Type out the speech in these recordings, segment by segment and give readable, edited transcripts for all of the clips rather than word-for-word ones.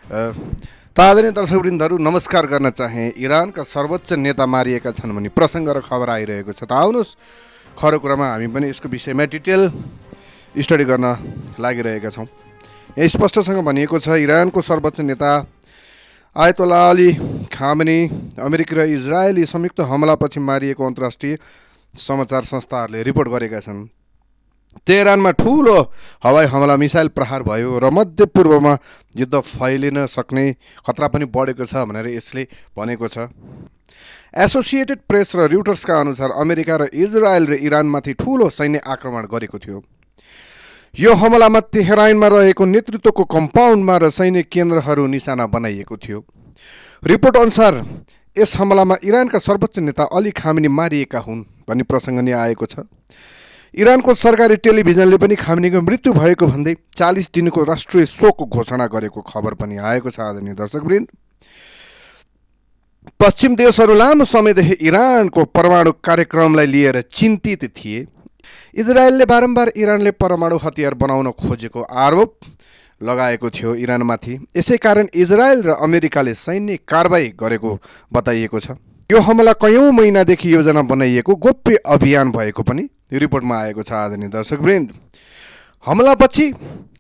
आदरणीय दर्शकवृन्दहरू नमस्कार गर्न चाहे। इरानका सर्वोच्च नेता मारिएका छन् भन्ने प्रसङ्ग र खबर आइरहेको छ। त आउनुहोस् खरो कुरामा हामी पनि यसको विषयमा डिटेल स्टडी गर्न लागिरहेका छौँ। यहाँ स्पष्टसँग भनिएको छ इरानको सर्वोच्च नेता आयतोल्ला अली खामेनी अमेरिकी र इजरायली संयुक्त हमलापछि मारिएको अन्तर्राष्ट्रिय समाचार संस्थाहरूले रिपोर्ट गरेका छन्। तेहरानमा ठुलो हवाई हमला मिसाइल प्रहार भयो र मध्यपूर्वमा युद्ध फैलिन सक्ने खतरा पनि बढेको छ भनेर यसले भनेको छ। एसोसिएटेड प्रेस र रिउटर्सका अनुसार अमेरिका र इजरायल र इरानमाथि ठुलो सैन्य आक्रमण गरेको थियो। यो हमलामा तेहरानमा रहेको नेतृत्वको कम्पाउन्डमा र सैन्य केन्द्रहरू निशाना बनाइएको थियो। रिपोर्ट अनुसार यस हमलामा इरानका सर्वोच्च नेता अली खामेनी मारिएका हुन् भन्ने प्रसङ्ग नै आएको छ। इरानको सरकारी टेलिभिजनले पनि खामेनीको मृत्यु भएको भन्दै 40 दिनको राष्ट्रिय शोक घोषणा गरेको खबर पनि आएको छ। आदरणीय दर्शकवृन्द, पश्चिम देशहरू लामो समयदेखि इरानको परमाणु कार्यक्रमलाई लिएर चिन्तित थिए। इजरायलले बारम्बार इरानले परमाणु हतियार बनाउन खोजेको आरोप लगाएको थियो इरानमाथि। यसै कारण इजरायल र अमेरिकाले सैन्य कारबाही गरेको बताइएको छ। यो हमला कयौँ महिनादेखि योजना बनाइएको गोप्य अभियान भएको पनि रिपोर्टमा आएको छ। आदरणीय दर्शकवृन्द, हमलापछि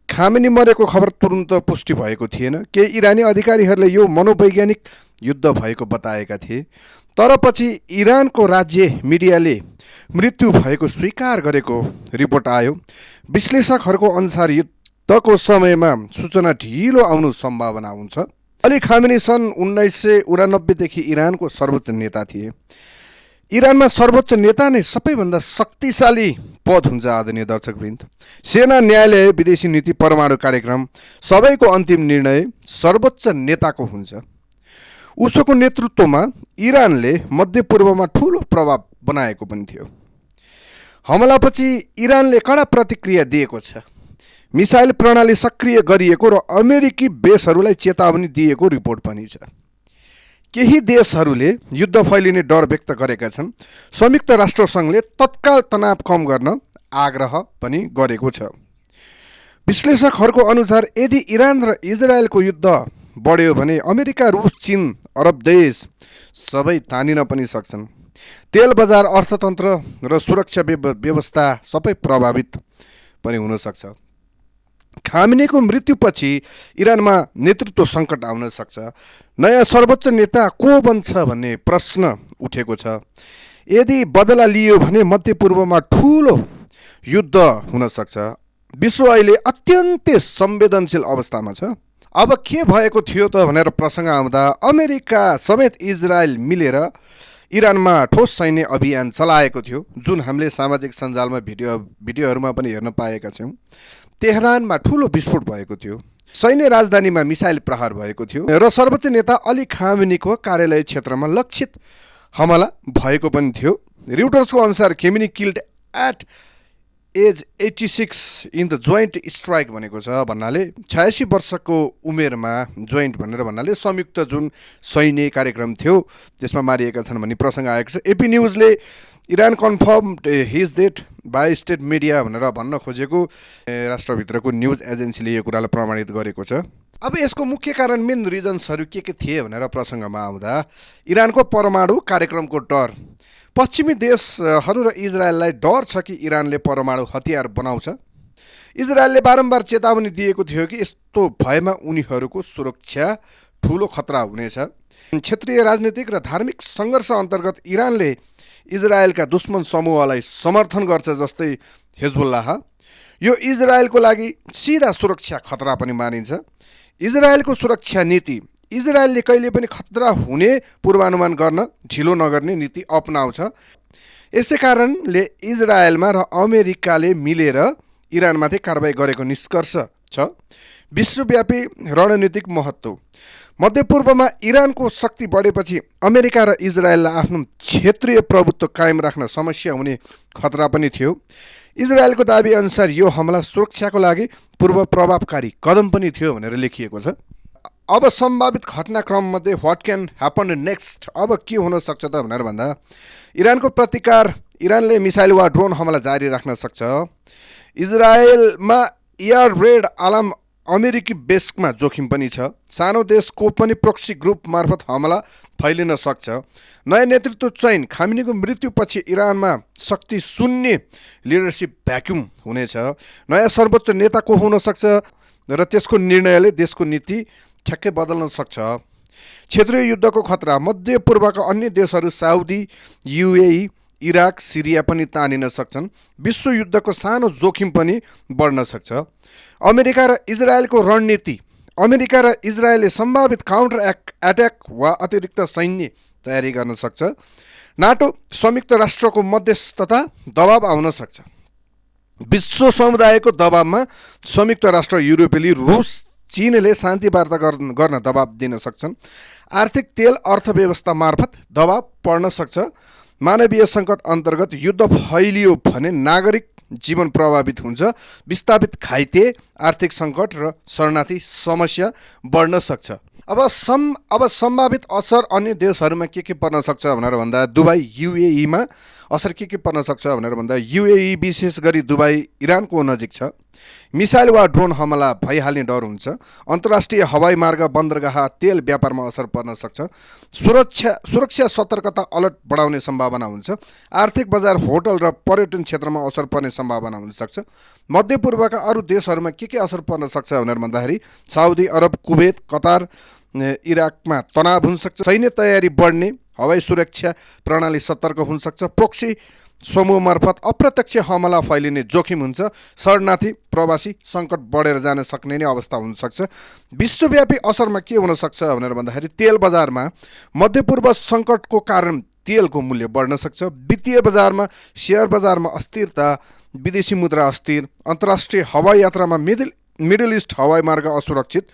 खामेनी मरेको खबर तुरुन्त पुष्टि भएको थिएन। केही इरानी अधिकारीहरूले यो मनोवैज्ञानिक युद्ध भएको बताएका थिए, तर पछि इरानको राज्य मिडियाले मृत्यु भएको स्वीकार गरेको रिपोर्ट आयो। विश्लेषकहरूको अनुसार युद्धको समयमा सूचना ढिलो आउनु सम्भावना हुन्छ। अली खामेनी सन् 1989देखि इरानको सर्वोच्च नेता थिए। इरानमा सर्वोच्च नेता नै सबैभन्दा शक्तिशाली पद हुन्छ। आदरणीय दर्शकवृन्द, सेना, न्यायालय, विदेशी नीति, परमाणु कार्यक्रम सबैको अन्तिम निर्णय सर्वोच्च नेताको हुन्छ। उसको नेतृत्वमा इरानले मध्यपूर्वमा ठुलो प्रभाव बनाएको पनि थियो। हमलापछि इरानले कडा प्रतिक्रिया दिएको छ। मिसाइल प्रणाली सक्रिय गरिएको र अमेरिकी बेसहरूलाई चेतावनी दिएको रिपोर्ट पनि छ। केही देशहरूले युद्ध फैलिने डर व्यक्त गरेका छन्। संयुक्त राष्ट्रसङ्घले तत्काल तनाव कम गर्न आग्रह पनि गरेको छ। विश्लेषकहरूको अनुसार यदि इरान र इजरायलको युद्ध बढ्यो भने अमेरिका, रुस, चीन, अरब देश सबै तानिन पनि सक्छन्। तेल बजार, अर्थतन्त्र र सुरक्षा व्यवस्था सबै प्रभावित पनि हुन सक्छ। खामेनीको मृत्युपछि इरानमा नेतृत्व सङ्कट आउन सक्छ। नयाँ सर्वोच्च नेता को बन्छ भन्ने प्रश्न उठेको छ। यदि बदला लियो भने मध्यपूर्वमा ठुलो युद्ध हुन सक्छ। विश्व अहिले अत्यन्तै संवेदनशील अवस्थामा छ। अब के भएको थियो त भनेर प्रसङ्ग आउँदा अमेरिका समेत इजरायल मिलेर इरानमा ठोस सैन्य अभियान चलाएको थियो, जुन हामीले सामाजिक सञ्जालमा भिडियोहरूमा पनि हेर्न पाएका छौँ। तेहरानमा ठुलो विस्फोट भएको थियो। सैन्य राजधानीमा मिसाइल प्रहार भएको थियो र सर्वोच्च नेता अली खामेनीको कार्यालय क्षेत्रमा लक्षित हमला भएको पनि थियो। रिउटर्सको अनुसार Khamenei killed at age 86 in the joint strike भनेको छ भन्नाले 86 वर्षको उमेरमा जोइन्ट भनेर भन्नाले संयुक्त जुन सैन्य कार्यक्रम थियो त्यसमा मारिएका छन् भन्ने प्रसङ्ग आएको छ। एपी न्युजले Iran confirm his death by state media भनेर भन्न खोजेको राष्ट्रभित्रको न्युज एजेन्सीले यो कुरालाई प्रमाणित गरेको छ। अब यसको मुख्य कारण, मेन रिजन्सहरू के थिए भनेर प्रसङ्गमा आउँदा इरानको परमाणु कार्यक्रमको डर। पश्चिमी देशहरू र इजरायललाई डर छ कि इरानले परमाणु हतियार बनाउँछ। इजरायलले बारम्बार चेतावनी दिएको थियो कि यस्तो भएमा उनीहरूको सुरक्षा ठुलो खतरा हुनेछ। क्षेत्रीय राजनीतिक र धार्मिक सङ्घर्ष अन्तर्गत इरानले इजरायलका दुश्मन समूहलाई समर्थन गर्छ, जस्तै हिजबुल्लाह। यो इजरायलको लागि सिधा सुरक्षा खतरा पनि मानिन्छ। इजरायलको सुरक्षा नीति, इजरायलले कहिले पनि खतरा हुने पूर्वानुमान गर्न ढिलो नगर्ने नीति अपनाउँछ। यसै कारणले इजरायलमा र अमेरिकाले मिलेर इरानमाथि कारबाही गरेको निष्कर्ष छ। विश्वव्यापी रणनीतिक महत्त्व, मध्यपूर्वमा इरानको शक्ति बढेपछि अमेरिका र इजरायललाई आफ्नो क्षेत्रीय प्रभुत्व कायम राख्न समस्या हुने खतरा पनि थियो। इजरायलको दाबी अनुसार यो हमला सुरक्षाको लागि पूर्व प्रभावकारी कदम पनि थियो भनेर लेखिएको छ। अब सम्भावित घटनाक्रममध्ये व्हाट क्यान ह्यापन नेक्स्ट, अब के हुन सक्छ त भनेर भन्दा इरानको प्रतिकार, इरानले मिसाइल वा ड्रोन हमला जारी राख्न सक्छ। इजरायलमा एयर रेड अलार्म अमेरिकी बेस्कमा जोखिम पनि छ। सानो देशको पनि प्रोक्सी ग्रुप मार्फत हमला फैलिन सक्छ। नयाँ नेतृत्व चयन खामेनीको मृत्युपछि इरानमा शक्ति शून्य लिडरसिप भ्याक्युम हुनेछ। नयाँ सर्वोच्च नेता को हुन सक्छ र त्यसको निर्णयले देशको नीति ठ्याक्कै बदल्न सक्छ। क्षेत्रीय युद्धको खतरा मध्यपूर्वका अन्य देशहरू साउदी, युएई, इराक, सिरिया पनि तानिन सक्छन्। विश्व युद्धको सानो जोखिम पनि बढ्न सक्छ। अमेरिका र इजरायलको रणनीति अमेरिका र इजरायलले सम्भावित काउन्टर अट्याक वा अतिरिक्त सैन्य तयारी गर्न सक्छ। नाटो संयुक्त राष्ट्रको मध्यस्थता दबाव आउन सक्छ। विश्व समुदायको दबावमा संयुक्त राष्ट्र, युरोपेली, रुस, चीनले शान्ति वार्ता गर्न दबाव दिन सक्छन्। आर्थिक तेल अर्थव्यवस्था मार्फत दबाव पर्न सक्छ। मानवीय सङ्कट अन्तर्गत युद्ध फैलियो भने नागरिक जीवन प्रभावित हुन्छ। विस्थापित घाइते, आर्थिक सङ्कट र शरणार्थी समस्या बढ्न सक्छ। अब सम्भावित असर अन्य देशहरूमा के पर्न सक्छ भनेर भन्दा दुबई, युएईमा असर के पर्न सक्छ भनेर भन्दा युएई विशेष गरी दुबई इरानको नजिक छ। मिसाइल वा ड्रोन हमला भइहाल्ने डर हुन्छ। अन्तर्राष्ट्रिय हवाई मार्ग, बन्दरगाह, तेल व्यापारमा असर पर्न सक्छ। सुरक्षा सतर्कता अलर्ट बढाउने सम्भावना हुन्छ। आर्थिक बजार, होटल र पर्यटन क्षेत्रमा असर पर्ने सम्भावना हुन सक्छ। मध्यपूर्वका अरू देशहरूमा के असर पर्न सक्छ भनेर भन्दाखेरि साउदी अरब, कुवेत, कतार, इराकमा तनाव हुन सक्छ। सैन्य तयारी बढ्ने, हवाई सुरक्षा प्रणाली सतर्क हुन सक्छ। प्रोक्सी समूह मार्फत अप्रत्यक्ष हमला फैलिने जोखिम हुन्छ। शरणार्थी, प्रवासी सङ्कट बढेर जान सक्ने नै अवस्था हुनसक्छ। विश्वव्यापी असरमा के हुन सक्छ भनेर भन्दाखेरि तेल बजारमा मध्यपूर्व सङ्कटको कारण तेलको मूल्य बढ्न सक्छ। वित्तीय बजारमा, सेयर बजारमा अस्थिरता, विदेशी मुद्रा अस्थिर। अन्तर्राष्ट्रिय हवाई यात्रामा मिडल इस्ट हवाई मार्ग असुरक्षित,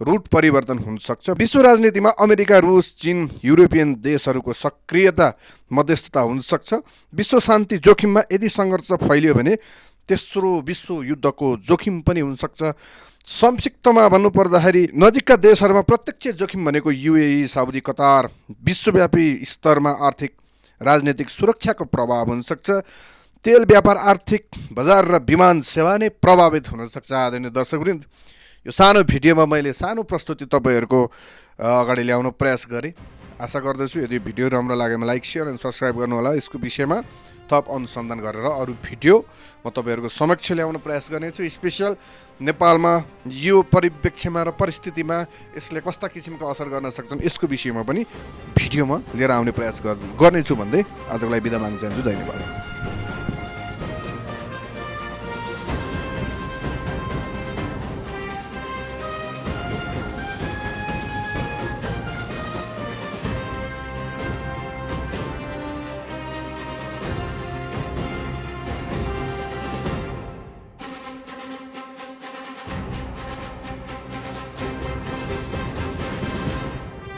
रुट परिवर्तन हुन सक्छ। विश्व राजनीतिमा अमेरिका, रुस, चीन, युरोपियन देशहरूको सक्रियता, मध्यस्थता हुन सक्छ। विश्व शान्ति जोखिममा यदि सङ्घर्ष फैलियो भने तेस्रो विश्व युद्धको जोखिम पनि हुन सक्छ। संक्षिप्तमा भन्नुपर्दाखेरि नजिकका देशहरूमा प्रत्यक्ष जोखिम भनेको युएई, साउदी, कतार। विश्वव्यापी स्तरमा आर्थिक, राजनीतिक सुरक्षाको प्रभाव हुन सक्छ। तेल व्यापार, आर्थिक बजार र विमान सेवा नै प्रभावित हुन सक्छ। आदरणीय दर्शकवृन्द, यो सानो भिडियोमा मैले सानो प्रस्तुति तपाईँहरूको अगाडि ल्याउन प्रयास गरेँ। आशा गर्दछु यदि भिडियो राम्रो लागेमा लाइक, सेयर एन्ड सब्सक्राइब गर्नुहोला। यसको विषयमा थप अनुसन्धान गरेर अरू भिडियो म तपाईँहरूको समक्ष ल्याउन प्रयास गर्नेछु। स्पेसल नेपालमा यो परिप्रेक्ष्यमा र परिस्थितिमा यसले कस्ता किसिमको असर गर्न सक्छन् यसको विषयमा पनि भिडियोमा लिएर आउने प्रयास गर्नेछु भन्दै आजको लागि बिदा माग्न चाहन्छु। धन्यवाद।